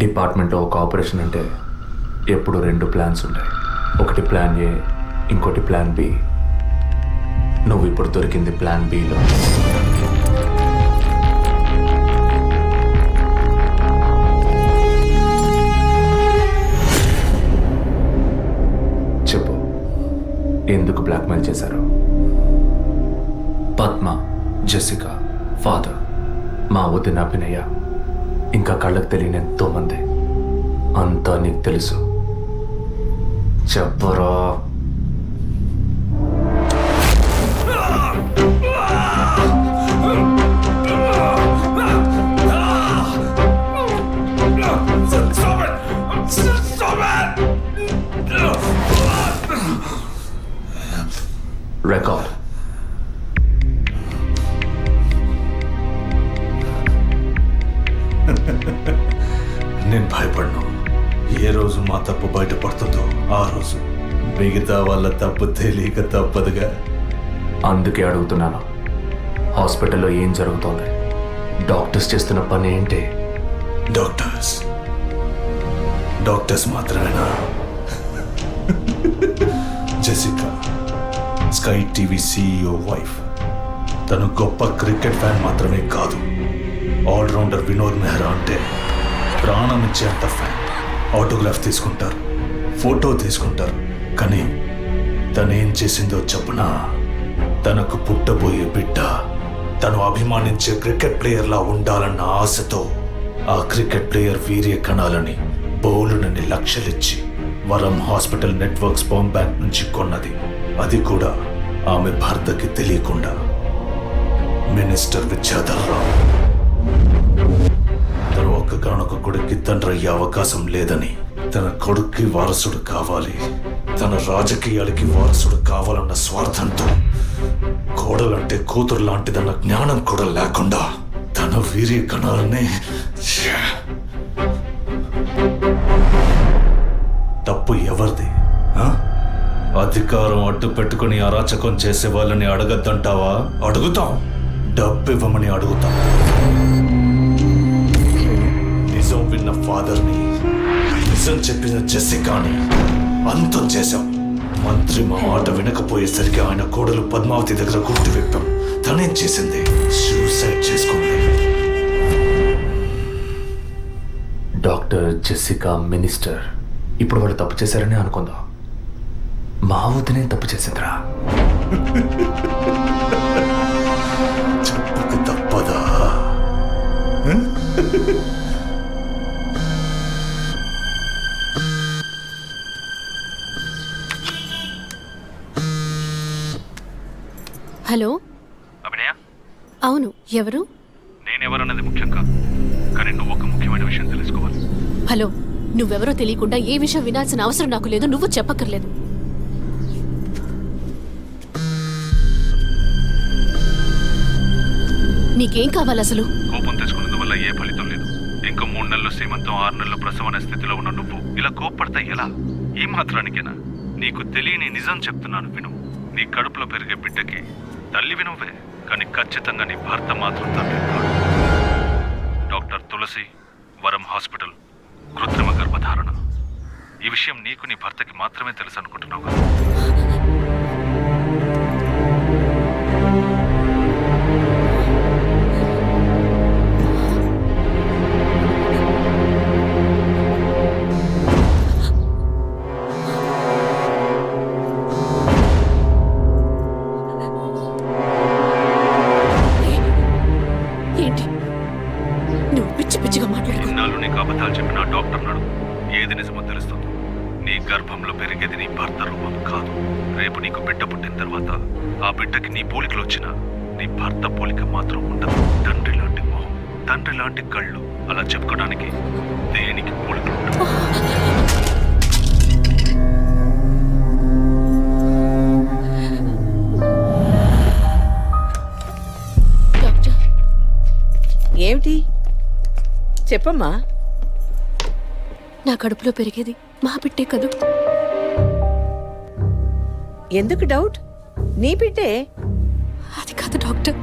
డిపార్ట్మెంట్లో ఒక ఆపరేషన్ అంటే ఎప్పుడు 2 ప్లాన్స్ ఉంటాయి. ఒకటి ప్లాన్ ఏ, ఇంకోటి ప్లాన్ బి. నువ్వు ఇప్పుడు దొరికింది ప్లాన్ బిలో. చెప్పు, ఎందుకు బ్లాక్మెయిల్ చేశారు? పద్మ, జెసికా, ఫాదర్, మా వదిన అభినయ, ఇంకా కళ్ళకు తెలియని ఎంతో మంది. అంతా నీకు తెలుసు. చెప్పరా. రికార్డ్. నేను భయపడను. ఏ రోజు మా తప్పు బయటపడుతుందో ఆ రోజు మిగతా వాళ్ళ తప్పు తెలియక తప్పదుగా. అందుకే అడుగుతున్నాను, హాస్పిటల్లో ఏం జరుగుతోంది? డాక్టర్స్ చేస్తున్న పని ఏంటి? డాక్టర్స్ మాత్రమేనా? Jessica sky TV CEO wife. తను గొప్ప క్రికెట్ ఫ్యాన్ మాత్రమే కాదు, ఆల్రౌండర్ వినోద్ మెహ్రా అంటే ప్రాణం ఇచ్చేంత ఫ్యాన్. ఆటోగ్రాఫ్ తీసుకుంటారు, ఫోటో తీసుకుంటారు. కానీ తనేం చేసిందో చెప్పనా? తనకు పుట్టబోయే బిడ్డ తను అభిమానించే క్రికెట్ ప్లేయర్లా ఉండాలన్న ఆశతో ఆ క్రికెట్ ప్లేయర్ వీర్య కణాలని బౌలునని లక్షలిచ్చి వరం హాస్పిటల్ నెట్వర్క్ స్పర్మ్ బ్యాంక్ నుంచి కొన్నది. అది కూడా ఆమె భర్తకి తెలియకుండా. మినిస్టర్ విద్యాధర్ రావు తను ఒక్కగానొక్క కొడుక్కి తండ్రి అయ్యే అవకాశం లేదని, తన కొడుక్కి వారసుడు కావాలి, తన రాజకీయాలకి వారసుడు కావాలన్న స్వార్థంతో, కోడలంటే కూతురు లాంటిదన్న జ్ఞానం కూడా లేకుండా తన వీర్య కణాలనే. తప్పు ఎవరిది? అధికారం అడ్డు పెట్టుకుని అరాచకం చేసే వాళ్ళని అడగద్దంటావా? అడుగుతాం. డబ్బు ఇవ్వమని అడుగుతాం. నిజం విన్న ఫాదర్ని, నిజం చెప్పిన జెసికాని అంతం చేశాం. మంత్రి మా మాట వినకపోయేసరికి ఆయన కోడలు పద్మావతి దగ్గర గుర్తు విప్పాం. తనేం చేసింది? సూసైడ్ చేసుకుంది. డాక్టర్, జెసికా, మినిస్టర్, ఇప్పుడు వాళ్ళు తప్పు చేశారని అనుకుందాం. మా వదినే తప్పు చేసిందిరా. చెప్పక తప్పదా? హలో అభినయ, అవును, ఎవరు? నేనెవరన్నది ముఖ్యం కాదు, కానీ నువ్వు ఒక ముఖ్యమైన విషయం తెలుసుకోవాలి. హలో, నువ్వెవరో తెలియకుండా ఏ విషయం వినాల్సిన అవసరం నాకు లేదు. నువ్వు చెప్పక్కర్లేదు. నీకేం కావాలి అసలు? కోపం తెచ్చుకున్నందువల్ల ఏ ఫలితం లేదు. ఇంకో 3 నెలలు సీమంతం, 6 నెలలు ప్రసవం అనే స్థితిలో ఉన్న నువ్వు ఇలా కోప్పడతా ఎలా? ఈ మాత్రానికేనా? నీకు తెలియని నిజం చెప్తున్నాను, విను. నీ కడుపులో పెరిగే బిడ్డకి తల్లివి నువ్వే, కానీ ఖచ్చితంగా నీ భర్త మాత్రం తండ్రి కాదు. డాక్టర్ తులసి, వరం హాస్పిటల్, కృత్రిమ గర్భధారణ. ఈ విషయం నీకు నీ భర్తకి మాత్రమే తెలుసు అనుకుంటున్నావు కదా? ఏంటి నువ్వు పిచ్చి పిచ్చిగా మాట్లాడుకో. ఇన్నాళ్ళు నీకు అబద్ధాలు చెప్పిన డాక్టర్ నాడు ఏది నిజమో తెలుస్తుంది. నీ గర్భంలో పెరిగేది నీ భర్త రూపం కాదు. రేపు నీకు బిడ్డ పుట్టిన తర్వాత ఆ బిడ్డకి నీ పోలికలు వచ్చినా నీ భర్త పోలిక మాత్రం ఉండదు. తండ్రి లాంటి మొహం, తండ్రి లాంటి కళ్ళు, అలా చెప్పుకోవడానికి దేనికి పోలికలు ఉండవు. డాక్టర్, ఏమిటి చెప్పమ్మా? నా కడుపులో పెరిగేది మా బిడ్డే కదూ. ఎందుకు డౌట్? నీ బిడ్డే. అది కాదు డాక్టర్,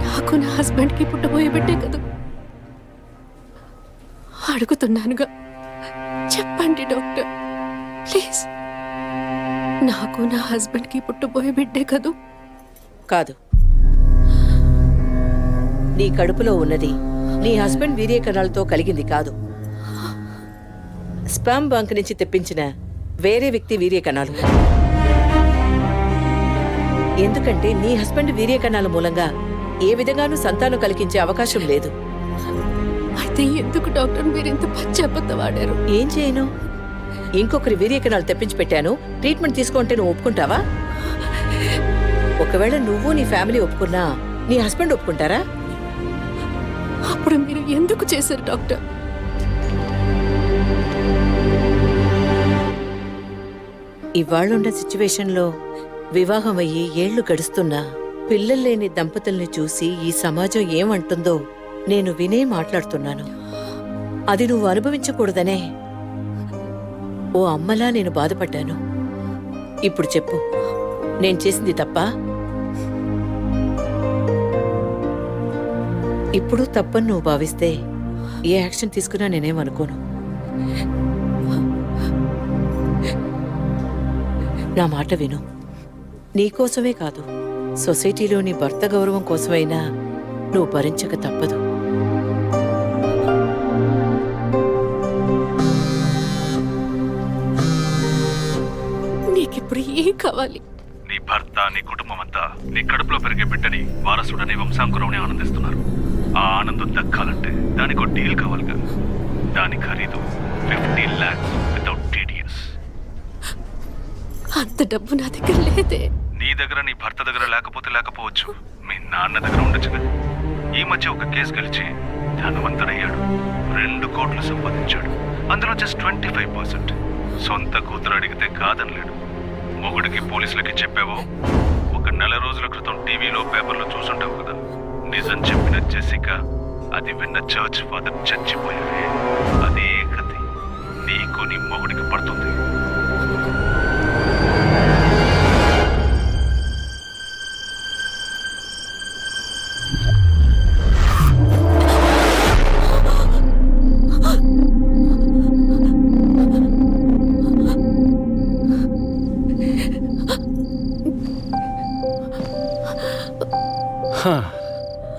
నాకు నా హస్బెండ్కి పుట్టబోయే బిడ్డే కదూ. ఆ అడుగుతున్నానుగా, చెప్పండి డాక్టర్ ప్లీజ్. నాకు నా హస్బెండ్కి పుట్టబోయే బిడ్డే కదూ? కాదు, నీ కడుపులో ఉన్నది నీ హస్బెండ్ వీర్య కణాలతో కలిగింది కాదు. స్పామ్ బంక్ నుంచి తెప్పించిన వేరే వ్యక్తి వీర్య కణాలు. ఎందుకంటే నీ హస్బెండ్ వీర్య కణాల మూలంగా ఏ విధంగానూ సంతానం కలిగించే అవకాశం లేదు. అయితే ఎందుకు డాక్టర్ మీరు ఇంత పచ్చి అబద్ధం ఆడారు? ఏం చేయను? ఇంకొకరి వీర్య కణాలు తెప్పించి పెట్టాను, ట్రీట్మెంట్ తీసుకుంటే నువ్వు ఒప్పుకుంటావా? ఒకవేళ నువ్వు నీ ఫ్యామిలీ ఒప్పుకున్నా నీ హస్బెండ్ ఒప్పుకుంటారా? అప్పుడు మీరు ఎందుకు చేశారు డాక్టర్? ఇవాళ్ళున్న సిచ్యువేషన్లో వివాహం అయ్యి ఏళ్లు గడుస్తున్నా పిల్లలు లేని దంపతుల్ని చూసి ఈ సమాజం ఏమంటుందో నేను వినే మాట్లాడుతున్నాను. అది నువ్వు అనుభవించకూడదనే ఓ అమ్మలా నేను బాధపడ్డాను. ఇప్పుడు చెప్పు, నేను చేసింది తప్పా? ఇప్పుడు తప్పని నువ్వు భావిస్తే ఏ యాక్షన్ తీసుకున్నా నేనేమనుకోను. నా మాట విను. నీకోసమే కాదు, సొసైటీలోని భర్త గౌరవం కోసమైనా నువ్వు భరించక తప్పదు. నీకిప్పుడు ఏం కావాలి? నీ భర్త, నీ కుటుంబం అంతా నీ కడుపులో పెరిగే బిడ్డని వారసుడని వంశాంకురమని ఆనందిస్తున్నారు. ఆ ఆనందం దక్కాలంటే దానికి ఒక డీల్ కావాలిగా. దాని ఖరీదు 50 lakhs వితౌట్ టీడీఎస్. అంత డబ్బు నా దగ్గర లేదే. నీ దగ్గర, నీ భర్త దగ్గర లేకపోవచ్చు, మీ నాన్న దగ్గర ఉండొచ్చు కదా. ఈ మధ్య ఒక కేసు గెలిచి ధనవంతుడయ్యాడు. 2 కోట్లు సంపాదించాడు. అందులో జస్ట్ 25%. సొంత కూతురు అడిగితే కాదనలేడు. మొగుడికి పోలీసులకి చెప్పావో, ఒక 1 నెల రోజుల క్రితం టీవీలో పేపర్లో చూసుంటావు కదా. నిజం చెప్పిన జెసికా, అది విన్న చర్చ్ ఫాదర్ చచ్చిపోయారే. అదే కథ నీకు నీ మొగుడికి పడుతుంది.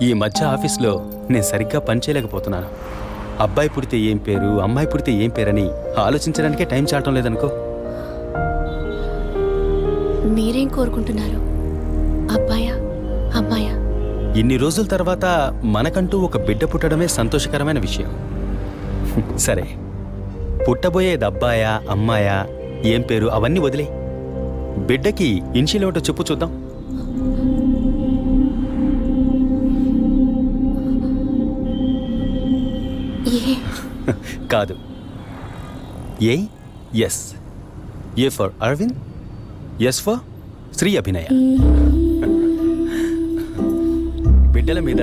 ఈ మధ్య ఆఫీస్లో నేను సరిగ్గా పనిచేయలేకపోతున్నాను. అబ్బాయి పుడితే ఏం పేరు, అమ్మాయి పుడితే ఏం పేరని ఆలోచించడానికే టైం చాలటం లేదనుకో. మీరేం కోరుకుంటున్నారు? అబ్బాయా అమ్మాయా? ఇన్ని రోజుల తర్వాత మనకంటూ ఒక బిడ్డ పుట్టడమే సంతోషకరమైన విషయం. సరే, పుట్టబోయేది అబ్బాయా అమ్మాయా, ఏం పేరు అవన్నీ వదిలే. బిడ్డకి ఇన్షియల్ ఏమిటో చెప్పు చూద్దాం. కాదు, A S. A for Arvind, S for Sri Abhinaya. బిడ్డల మీద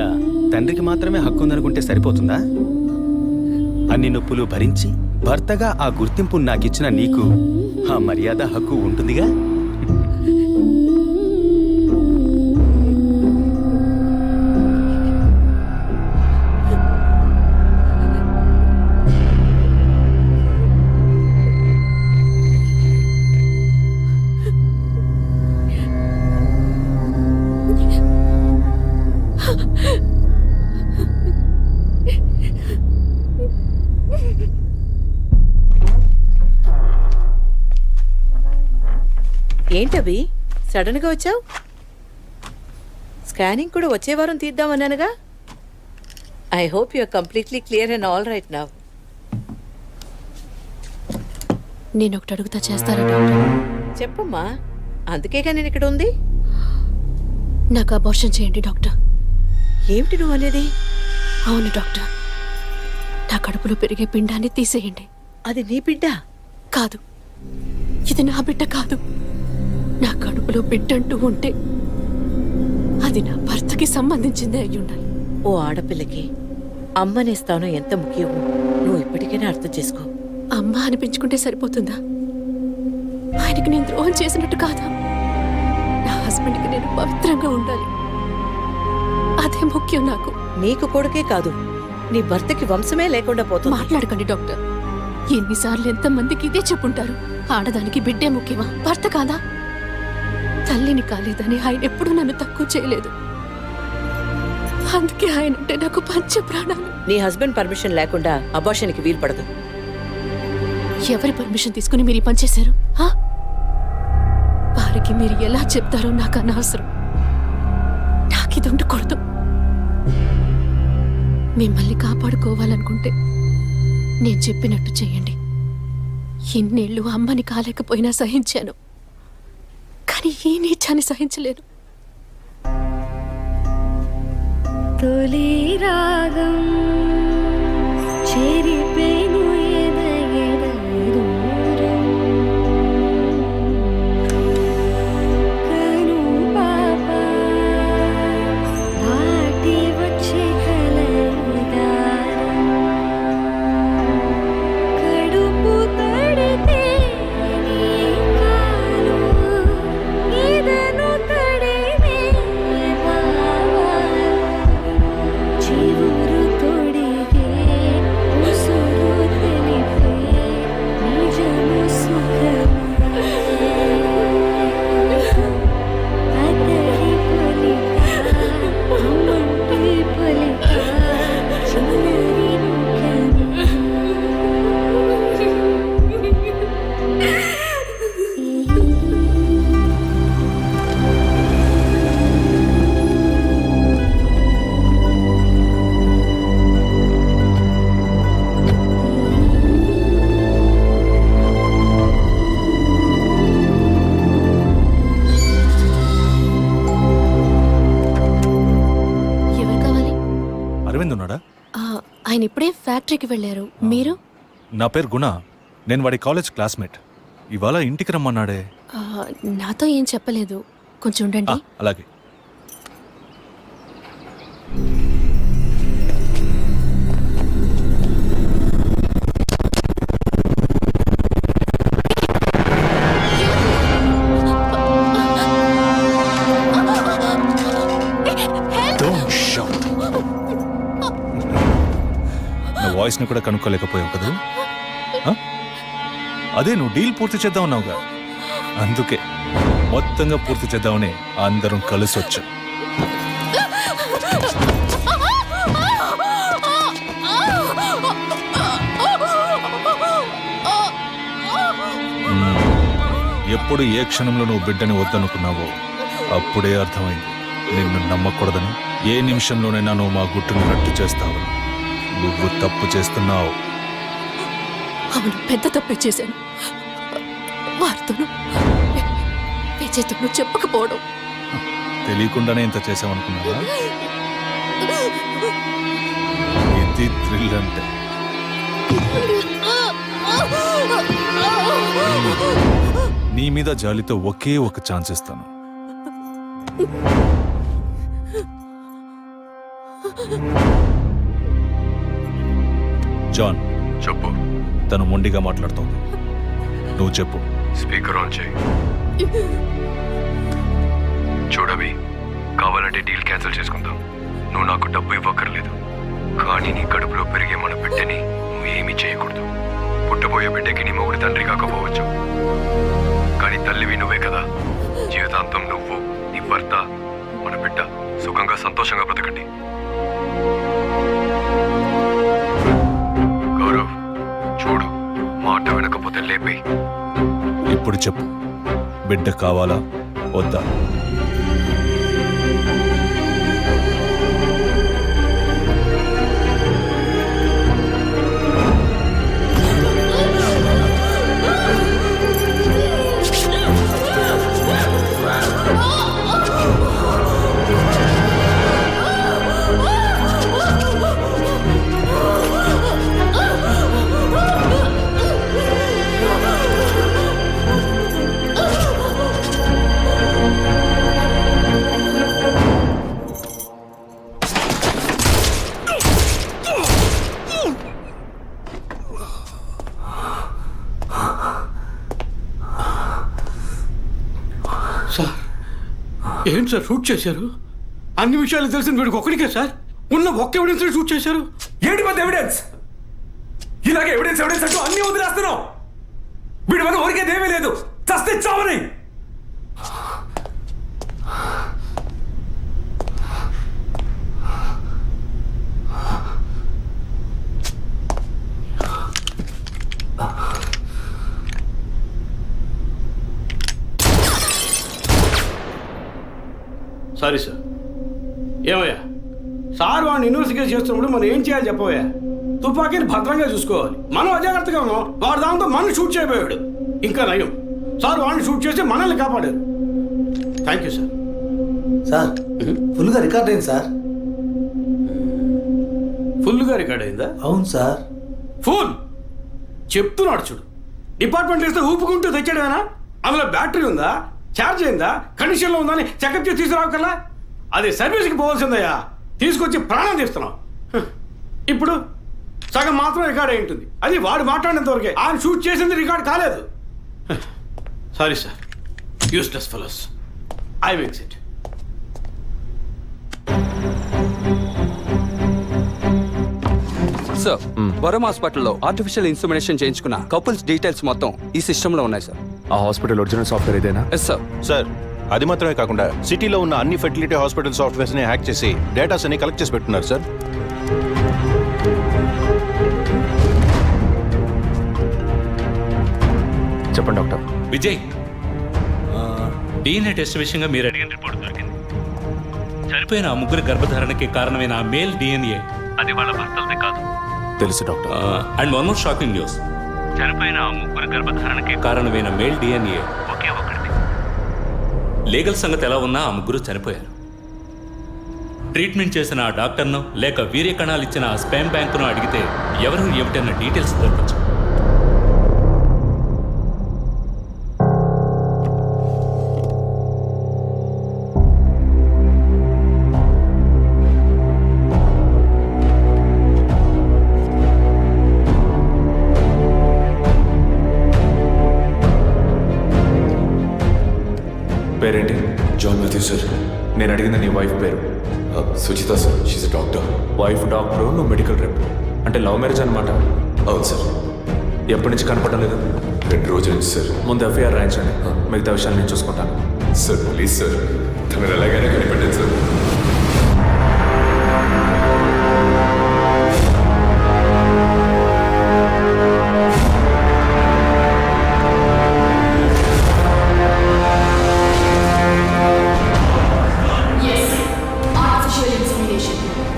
తండ్రికి మాత్రమే హక్కు ఉందనుకుంటే సరిపోతుందా? అన్ని నొప్పులు భరించి భర్తగా ఆ గుర్తింపు నాకిచ్చిన నీకు ఆ మర్యాద హక్కు ఉంటుందిగా. ఏంటవి సడన్ గా వచ్చావు? స్కానింగ్ కూడా వచ్చే వారం తీద్దామన్నానుగా. I hope you are completely clear and all right now. నేను ఒకటి అడుగుతా, చేస్తారా డాక్టర్? చెప్పమ్మా, అందుకేగా నేను ఇక్కడ ఉంది. నాకు అబార్షన్ చేయండి డాక్టర్. ఏమిటి నువ్వు అనేది? అవును డాక్టర్, నా కడుపులో పెరిగే పిండాన్ని తీసేయండి. అది నీ బిడ్డ కాదు, ఇది నా బిడ్డ కాదు. నా కడుపులో బిడ్డంటూ ఉంటే అది నా భర్తకి సంబంధించిందే అయి ఉండాలి. ఓ ఆడపిల్లకి అమ్మనే స్థానం ఎంత ముఖ్యమో నువ్వు ఇప్పటికైనా అర్థం చేసుకో. అమ్మ అనిపించుకుంటే సరిపోతుందా? ఆయనకి నేను ద్రోహం చేసినట్టు కాదా? నా హస్బెండ్కి నేను పవిత్రంగా ఉండాలి, అదే ముఖ్యం నాకు. నీకు కొడుకే కాదు, నీ భర్తకి వంశమే లేకుండా పోతుంది. మాట్లాడకండి డాక్టర్. ఎన్నిసార్లు ఎంతమందికి ఇదే చెప్పుంటారు. ఆడదానికి బిడ్డే ముఖ్యమా, భర్త కాదా? తల్లిని కాలేదని ఆయన ఎప్పుడూ నన్ను తక్కువ చేయలేదు. అందుకే ఆయన అంటే నాకు పంచ ప్రాణాలు. నీ హస్బెండ్ పర్మిషన్ లేకుండా అబార్షన్కి వీలు పడదు. ఎవరి పర్మిషన్ తీసుకుని మీరు ఈ పని చేశారు? హా? వారికి మీరు ఎలా చెప్తారో నాకు అనవసరం. నాకిది ఉండకూడదు. మిమ్మల్ని కాపాడుకోవాలనుకుంటే నేను చెప్పినట్టు చెయ్యండి. ఇన్నేళ్ళు అమ్మని కాలేకపోయినా సహించాను, కానీ ఈ నీచాన్ని సహించలేను. తొలి రాగం చెరిపేను ఎదగెదూరం కను పాప దాటి వచ్చే కలదారం కడుపు తడితే నీ కాలు ఇదను తడివే బావా చివురు తొడిగే ఉసురు తెలిపే నిజము సుఖమే అతడి పొలిక అమ్మంటి పొలిక చిన్నరి ఎవరు కావాలి? అరవింద్ ఉన్నాడా? ఆయన ఇప్పుడే ఫ్యాక్టరీకి వెళ్ళారు. మీరు? నా పేరు గుణ. నేను వాడి కాలేజ్ క్లాస్మేట్. ఇవాళ ఇంటికి రమ్మన్నాడే. నాతో ఏం చెప్పలేదు. కొంచెం ఉండండి. అలాగే. Don't shout. నా వాయిస్ ని కూడా కనుక్కోలేకపోయావు కదా? ఆ? అదే నువ్వు డీల్ పూర్తి చేద్దామన్నావుగా, అందుకే మొత్తంగా పూర్తి చేద్దామని అందరం కలిసి వచ్చాం. ఎప్పుడు ఏ క్షణంలో నువ్వు బిడ్డని వద్దనుకున్నావో అప్పుడే అర్థమైంది నిన్ను నమ్మకూడదని. ఏ నిమిషంలోనైనా నువ్వు మా గుట్టును రట్టు చేస్తావని. నువ్వు తప్పు చేస్తున్నావు. అవును, పెద్ద తప్పే చేశాను. వారితోనూ విజయ్తోనూ చెప్పకపోవడం. తెలియకుండానే ఇంత చేసావనుకున్నావా? ఇది థ్రిల్ అంటే. నీ మీద జాలితో ఒకే ఒక ఛాన్స్ ఇస్తాను. జాన్, చెప్పు. తను మొండిగా మాట్లాడుతోంది. నువ్వు చెప్పు. స్పీకర్ ఆన్ చేయి. చూడవి, కావాలంటే డీల్ క్యాన్సిల్ చేసుకుందాం. నువ్వు నాకు డబ్బు ఇవ్వక్కర్లేదు, కానీ నీ కడుపులో పెరిగే మన బిడ్డని నువ్వు ఏమీ చేయకూడదు. పుట్టబోయే బిడ్డకి నీ మొగుడి తండ్రి కాకపోవచ్చు, కానీ తల్లివి నువ్వే కదా. జీవితాంతం నువ్వు, నీ భర్త, మన బిడ్డ సుఖంగా సంతోషంగా బ్రతకండి. గౌరవ్, చూడు, మాట వినకపోతే లేపే. ఇప్పుడు చెప్పు, బిడ్డ కావాలా వద్దా? సార్, ఏంటి సార్ షూట్ చేశారు? అన్ని విషయాలు తెలిసిన వీడికి ఒక్కడికే సార్? ఉన్న ఒక్క ఎవిడెన్స్ షూట్ చేశారు ఏంటి? ఏంటి పెద్ద ఎవిడెన్స్? ఇలాగే ఎవిడెన్స్ అంటూ అన్ని వదిలేస్తున్నావు. వీడి వల్ల ఊరికేది ఏమీ లేదు. చస్తే చావని. Sorry sir. ఏమయ్యా, సార్ వాడిని ఇన్వెస్టిగేట్ చేస్తున్నప్పుడు మనం ఏం చేయాలి చెప్పవయ్యా? తుపాకీని భద్రంగా చూసుకోవాలి. మనం అజాగ్రత్తగా ఉన్నాం, వాడు దాంతో మనం షూట్ చేయబోయాడు. ఇంకా నయం, సార్ వాడిని షూట్ చేసి మనల్ని కాపాడారు. Thank you sir. సార్ ఫుల్గా రికార్డ్ అయింది సార్. ఫుల్గా రికార్డ్ అయిందా? అవును సార్. ఫుల్ చెప్తున్నాడు చూడు. డిపార్ట్మెంట్ ఇస్తే ఊపుకుంటూ తెచ్చాడేనా? అందులో బ్యాటరీ ఉందా, ఛార్జ్ అయిందా, కండిషన్లో ఉందా అని చెకప్ చేసి తీసుకురావకల్లా. అది సర్వీస్కి పోవాల్సిందయ్యా. తీసుకొచ్చి ప్రాణం తీస్తున్నాం. ఇప్పుడు సగం మాత్రం రికార్డ్ అయి ఉంటుంది. అది వాడు మాట్లాడినంత వరకే. ఆయన షూట్ చేసింది రికార్డ్ కాలేదు. Sorry sir, useless fellows. I makes it. Sir, Varam హాస్పిటల్లో ఆర్టిఫిషియల్ ఇన్సమినేషన్ చేయించుకున్న కపుల్స్ డీటెయిల్స్ మొత్తం ఈ సిస్టంలో ఉన్నాయి సార్. ఆ హాస్పిటల్ ఒరిజినల్ సాఫ్ట్వేర్ ఇదేనా? Yes sir. సార్, అది మాత్రమే కాకుండా సిటీలో ఉన్న అన్ని ఫెర్టిలిటీ హాస్పిటల్ సాఫ్ట్వేర్స్ని హ్యాక్ చేసి డేటాస్ అన్ని కలెక్ట్ చేసి పెట్టున్నారు సార్. చెప్పండి డాక్టర్. విజయ్, డిఎన్ఏ టెస్ట్ విషయంగా మీరు అడిగిన రిపోర్ట్ దొరికింది. చనిపోయిన ఆ ముగ్గురు గర్భధారణకి కారణమైన ఆ మేల్ డిఎన్ఏ అది వాళ్ళ భర్తలదే కాదు. తెలుసు doctor. And one more shocking news. చనిపోయిన ఆ ముగ్గురు గర్భధారణకి కారణమైన మేల్ డిఎన్ఏ ఒకే ఒక్కడిది. లీగల్ సంగతి ఎలా ఉన్నా ఆ ముగ్గురు చనిపోయారు. ట్రీట్మెంట్ చేసిన ఆ డాక్టర్ను లేక వీర్య కణాలు ఇచ్చిన ఆ స్పామ్ బ్యాంకును అడిగితే ఎవరు ఏమిటన్న డీటెయిల్స్ దొరకచ్చు. పేరేంటి? John Matthew sir. నేను అడిగిన నీ వైఫ్ పేరు? Suchita sir. She's doctor. Wife doctor, నువ్వు మెడికల్ రేపు. అంటే లవ్ మ్యారేజ్ అనమాట. అవును సార్. ఎప్పటి నుంచి కనపడడం లేదు? 2 రోజుల నుంచి సార్. ముందు ఎఫ్ఐఆర్ రాయించండి, మిగతా విషయాలు నేను చూసుకుంటాను. సార్ ప్లీజ్ సార్, తను ఎలాగైనా కనిపెట్టండి సార్.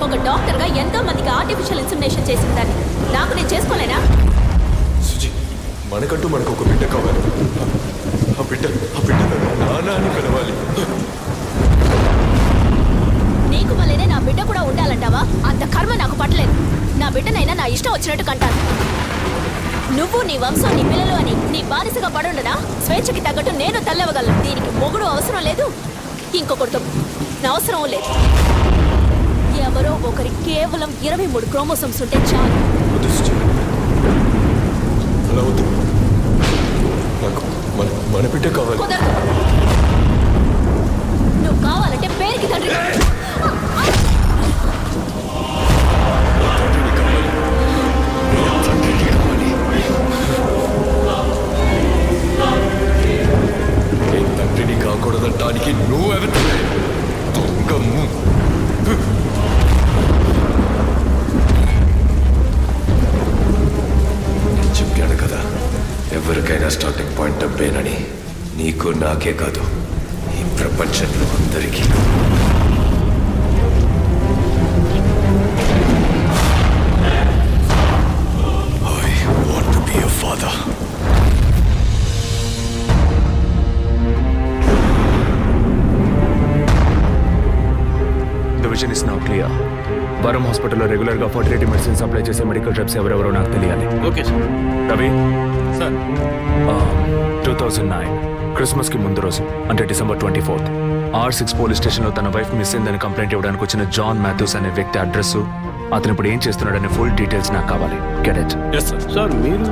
ఒక డాక్టర్గా ఎంతో మందికి ఆర్టిఫిషియల్ ఇన్సమినేషన్ చేసిన దాన్ని నాకు నేను చేసుకోలేనా? సుజి, మనకంటూ మనకు ఒక బిడ్డ కావాలి. ఆ బిడ్డ నాన్న అని పిలవాలి. నీకు వల్లనే నా బిడ్డ కూడా ఉండాలంటావా? అంత కర్మ నాకు పట్టలేదు. నా బిడ్డనైనా నా ఇష్టం వచ్చినట్టు కంటాను. నువ్వు నీ వంశం నీ పిల్లలు అని నీ బానిసగా పడుండనా? స్వేచ్ఛకి తగ్గట్టు నేను తల్లవగలను. దీనికి మొగుడు అవసరం లేదు, ఇంకొకరితో నా అవసరం లేదు. ఎవరో ఒకరి కేవలం 23 క్రోమోసోమ్స్ ఉంటే చాలు. వద్దు సుజి, అలా వద్దు. నాకు మన బిడ్డ కావాలి. కుదరదు. నువ్వు కావాలంటే పేరుకి తండ్రి. తండ్రిని కాకూడదంటానికి నువ్వెవరివే? దొంగమ్ము. చెప్పాను కదా, ఎవరికైనా స్టార్టింగ్ పాయింట్ డబ్బేనని. నీకు నాకే కాదు, ఈ ప్రపంచంలో అందరికీ. I want to be a father. The vision is now clear. వరం హాస్పిటల్లో రెగ్యులర్గా ఫర్టిలిటీ మెడిసిన్ సప్లై చేసే మెడికల్ రెప్స్ ఎవరెవరో నాకు తెలియాలి. Okay sir. రవి సార్, 2009 క్రిస్మస్కి ముందు రోజు, అంటే డిసెంబర్ 24th, R6 పోలీస్ స్టేషన్లో తన వైఫ్ మిస్ అయిందని కంప్లైంట్ ఇవ్వడానికి వచ్చిన జాన్ మాథ్యూస్ అనే వ్యక్తి అడ్రస్, అతను ఇప్పుడు ఏం చేస్తున్నాడనే ఫుల్ డీటెయిల్స్ నాకు కావాలి. Get it? Yes sir. Sir మీరు?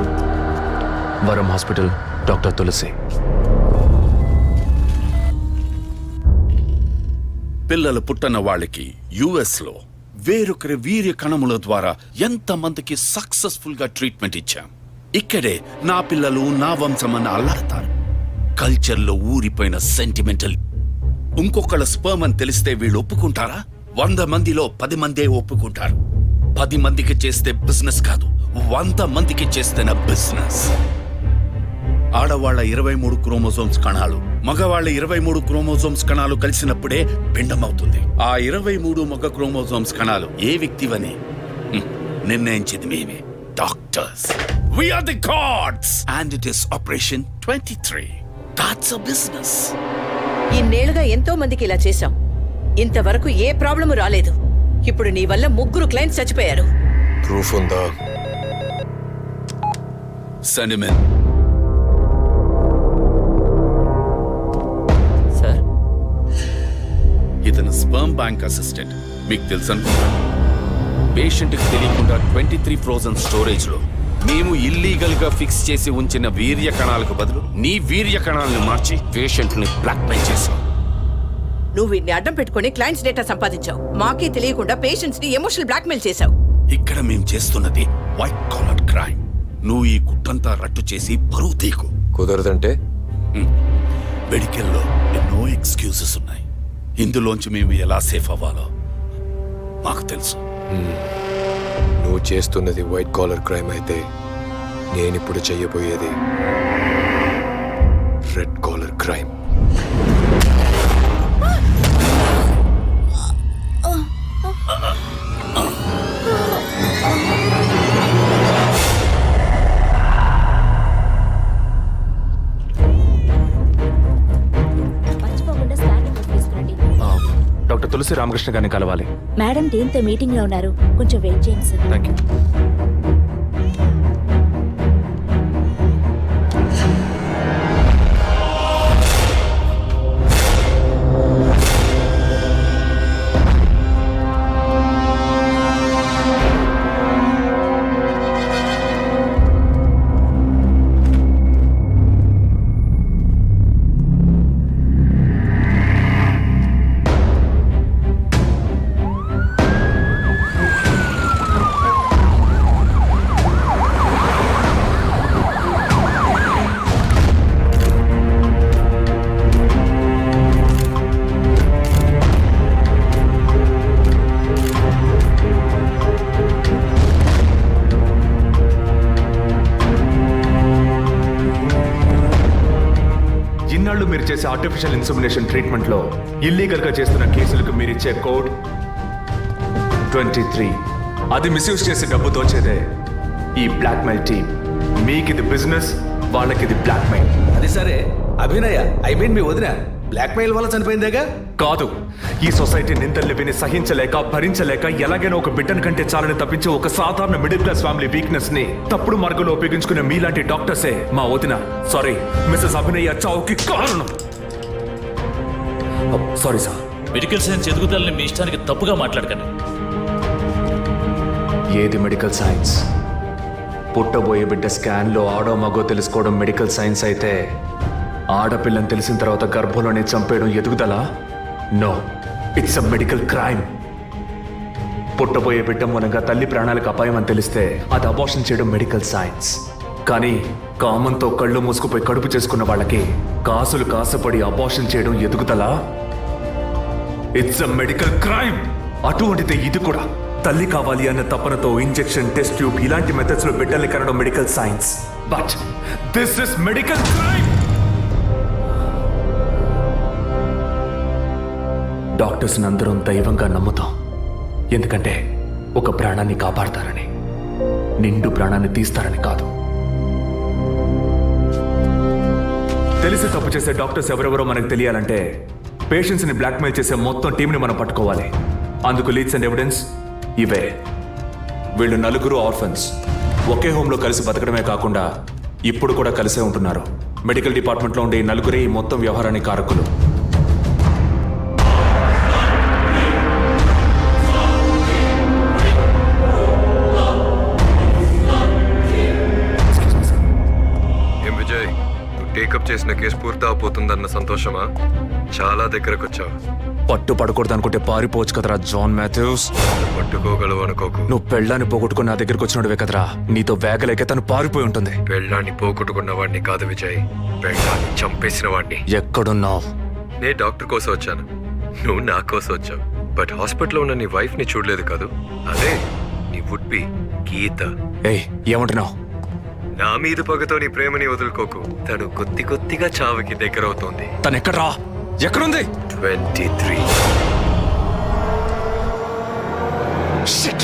వరం హాస్పిటల్, డాక్టర్ తులసి. పిల్లలు పుట్టన వాళ్ళకి యుఎస్లో వేరొకరి వీర్య కణముల ద్వారా ఎంతమందికి సక్సెస్ఫుల్ గా ట్రీట్మెంట్ ఇచ్చాం. ఇక్కడే నా పిల్లలు నా వంశమని అల్లాడతారు. కల్చర్లో ఊరిపోయిన సెంటిమెంటల్. ఇంకొకళ్ళ స్పర్మ్ అని తెలిస్తే వీళ్ళు ఒప్పుకుంటారా? 100 మందిలో 10 మందే ఒప్పుకుంటారు. 10 మందికి చేస్తే బిజినెస్ కాదు, 100 మందికి చేస్తేనే బిజినెస్. ఆడవాళ్ల 23 క్రోమోజోమ్స్ కణాలు, మగవాళ్ల 23 క్రోమోజోమ్స్ కణాలు కలిసినప్పుడే పిండం అవుతుంది. ఆ 23 మగ క్రోమోజోమ్స్ కణాలు ఏ వ్యక్తివని నిర్ణయించేది మేమే, doctors. We are the gods and it is Operation 23. That's a business. ఇన్నేళ్లుగా ఎంతో మందికి ఇలా చేశాం. ఇంతవరకు ఏ ప్రాబ్లము రాలేదు. ఇప్పుడు నీ వల్ల 3 క్లయింట్స్ చచ్చిపోయారు. ప్రూఫ్ ఉందా? సెంటిమెంట్. సార్, ఇతను స్పర్మ్ బ్యాంక్ అసిస్టెంట్. మీకు తెలుసు అనుకుంటాను. పేషెంట్కి తెలియకుండా 23 ఫ్రోజన్ స్టోరేజ్ లో మేము ఇల్లీగల్ గా ఫిక్స్ చేసి ఉంచిన వీర్య కణాలకు బదులు నీ వీర్య కణాలను మార్చి పేషెంట్ ని బ్లాక్మెయిల్ చేశావు. నువ్వు వీటిని అడ్డం పెట్టుకుని క్లయింట్స్ డేటా సంపాదించావు. మాకే తెలియకుండా పేషెంట్స్ ని ఎమోషనల్ బ్లాక్మెయిల్ చేశావు. ఇక్కడ మేము చేస్తున్నది వైట్ కాలర్ క్రైమ్. నువ్వు ఈ కుట్టంతా రట్టు చేసి పరువు తీకు. కుదరదంటే? మెడికల్లో ఎన్నో ఎక్స్క్యూజెస్ ఉన్నాయి. ఇందులోంచి మేము ఎలా సేఫ్ అవ్వాలో మాకు తెలుసు. నువ్వు చేస్తున్నది వైట్ కాలర్ క్రైమ్ అయితే నేనిప్పుడు చెయ్యబోయేది రెడ్ కాలర్ క్రైమ్. మర్చిపోకుండా స్కానింగ్ తీసుకురండి. డాక్టర్ తులసి రామకృష్ణ గారిని కలవాలి. మేడం టీంతో మీటింగ్ లో ఉన్నారు, కొంచెం వెయిట్ చేయండి సార్. Thank you. మీరు చేసే ఆర్టిఫిషియల్ ఇన్సెమినేషన్ ట్రీట్మెంట్ లో ఇల్లీగల్ గా చేస్తున్న కేసులకు మీరిచ్చే కోడ్ 23. అది మిస్యూజ్ చేసి డబ్బు దోచేదే ఈ బ్లాక్మెయిల్ టీమ్. మీకు ఇది బిజినెస్, వాళ్ళకి ఇది బ్లాక్మెయిల్. అది సరే అభినయ, మీ వదిన బ్లాక్మెయిల్ వల్ల చనిపోయిందేగా? కాదు, ఈ సొసైటీ నిందల్ని విని సహించలేక భరించలేక ఎలాగైనా ఒక బిడ్డను కంటే చాలని తప్పించి ఒక సాధారణ మిడిల్ క్లాస్ ఫ్యామిలీ వీక్నెస్ ని తప్పుడు మార్గంలో ఉపయోగించుకునే మీలాంటి డాక్టర్సే మా వదిన, సారీ మిస్సెస్ అభినయ చావుకి కారణం. Sorry sir. మెడికల్ సైన్స్ ఎదుగుదలని మీ ఇష్టానికి తప్పుగా మాట్లాడకండి. ఏది మెడికల్ సైన్స్? పుట్టబోయే బిడ్డ స్కాన్లో ఆడో మగో తెలుసుకోవడం మెడికల్ సైన్స్ అయితే, ఆడపిల్లని తెలిసిన తర్వాత గర్భంలోనే చంపేయడం ఎదుగుదల? No, it's a medical crime. పుట్టబోయే బిడ్డ మూలంగా తల్లి ప్రాణాలకు అపాయం అని తెలిస్తే అది అబార్షన్ చేయడం మెడికల్ సైన్స్. కానీ కామంతో కళ్ళు మూసుకుపోయి కడుపు చేసుకున్న వాళ్ళకి కాసులు కాసపడి అబార్షన్ చేయడం ఎదుగుదల? It's a medical crime. అటువంటిదే ఇది కూడా. తల్లి కావాలి అన్న తపనతో ఇంజెక్షన్, టెస్ట్ ట్యూబ్ ఇలాంటి మెథడ్స్ లో బిడ్డల్ని కనడం medical science. But this is medical crime. Doctors అందరం దైవంగా నమ్ముతాం, ఎందుకంటే ఒక ప్రాణాన్ని కాపాడతారని, నిండు ప్రాణాన్ని తీస్తారని కాదు. తెలిసి తప్పు చేసే డాక్టర్స్ ఎవరెవరో మనకు తెలియాలంటే పేషెంట్స్ ని బ్లాక్మెయిల్ చేసే మొత్తం టీంని మనం పట్టుకోవాలి. అందుకు లీడ్స్ అండ్ ఎవిడెన్స్ ఇవే. వీళ్ళు 4 ఆర్ఫన్స్. ఒకే హోంలో కలిసి బతకడమే కాకుండా ఇప్పుడు కూడా కలిసే ఉంటున్నారు. మెడికల్ డిపార్ట్మెంట్లో ఉండే 4 ఈ మొత్తం వ్యవహారానికి కారకులు. ఏం విజయ్, నువ్వు టేకప్ చేసిన కేసు పూర్తి అవబోతుందన్న సంతోషమా? చాలా దగ్గరకు వచ్చావు. పట్టు పడకూడదు అనుకుంటే పారిపోవచ్చు కదరా జాన్ మాథ్యూస్. పట్టుకోగలవు అనుకోకు. నువ్వు పెళ్ళాన్ని పోగొట్టుకుని నా దగ్గరకు వచ్చినడువే కదరా. నీతో వేగలేక తను పారిపోయి ఉంటుంది. పెళ్ళాన్ని పోగొట్టుకున్న వాడిని కాదు విజయ్, పెళ్ళాన్ని చంపేసిన వాడిని. ఎక్కడున్నావు? నే డాక్టర్ కోసం వచ్చాను, నువ్వు నా కోసం వచ్చావు. బట్ హాస్పిటల్లో ఉన్న నీ వైఫ్ ని చూడలేదు కాదు, అదే నీ వుడ్ బి గీత. ఏయ్, ఏమంటున్నావు? నా మీద పగతో నీ ప్రేమని వదులుకోకు. తను కొద్దిగా చావుకి దగ్గరవుతోంది. తను ఎక్కడ్రా? ఎక్కడుంది? 23. Shit.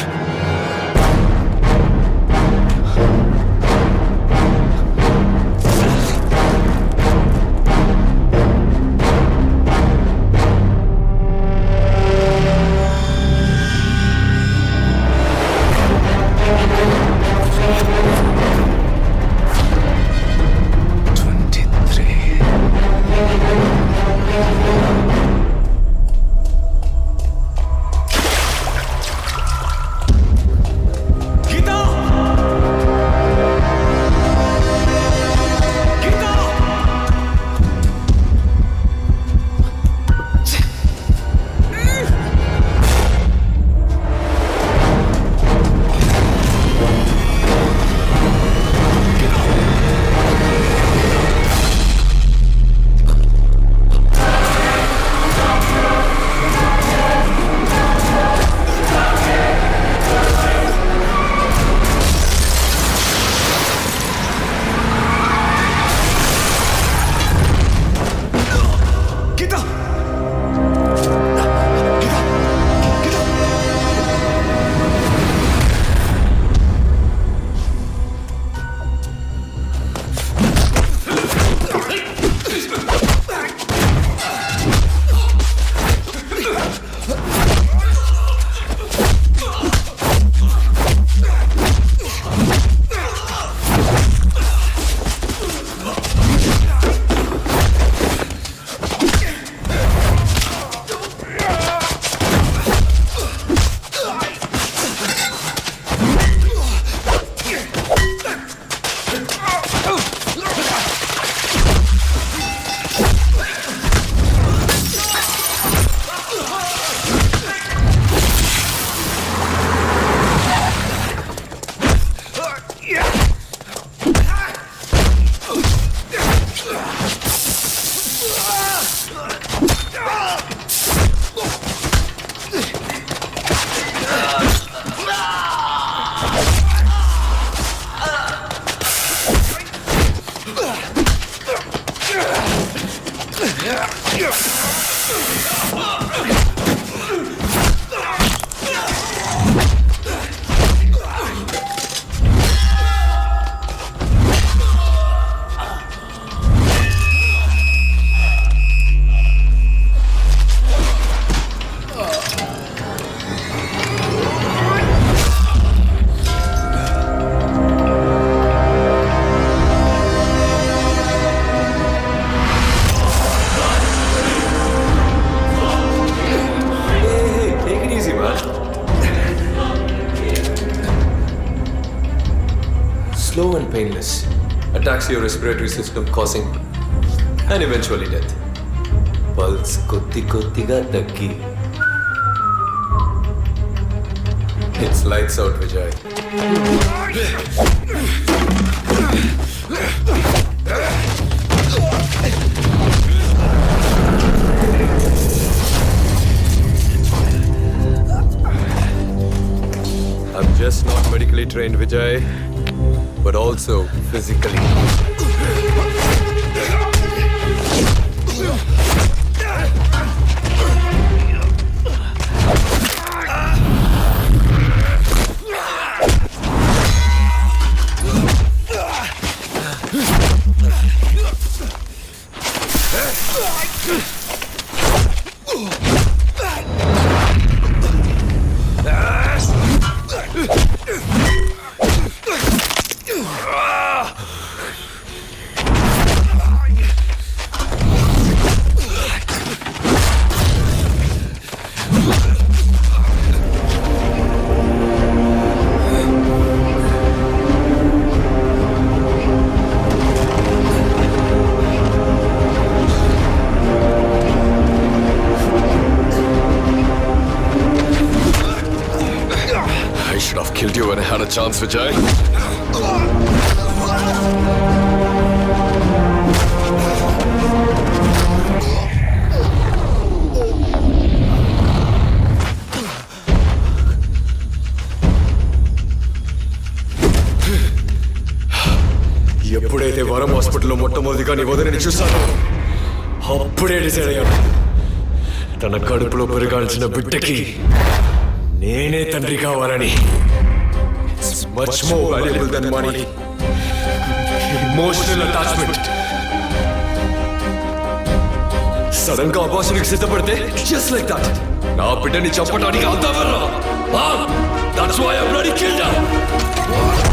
Slow and painless. Attacks your respiratory system, causing and eventually death. Pulse kotti-kottiga taggi. It's lights out, Vijay. I'm just not medically trained, Vijay, but also physically. Chance Vijay. ఎప్పుడైతే వరం హాస్పిటల్లో మొట్టమొదటిగా నీ వదిలిని చూశాను అప్పుడే డిసైడ్ అయ్యాను తన కడుపులో పెరగాల్సిన బిడ్డకి నేనే తండ్రి కావాలని. Much more valuable then money, emotional attachment. Sudden గా అబార్షన్కి సిద్ధపడితే జస్ట్ లైక్ దట్ నా బిడ్డని చంపడానికి అవుతావరా? That's why I bloody killed her.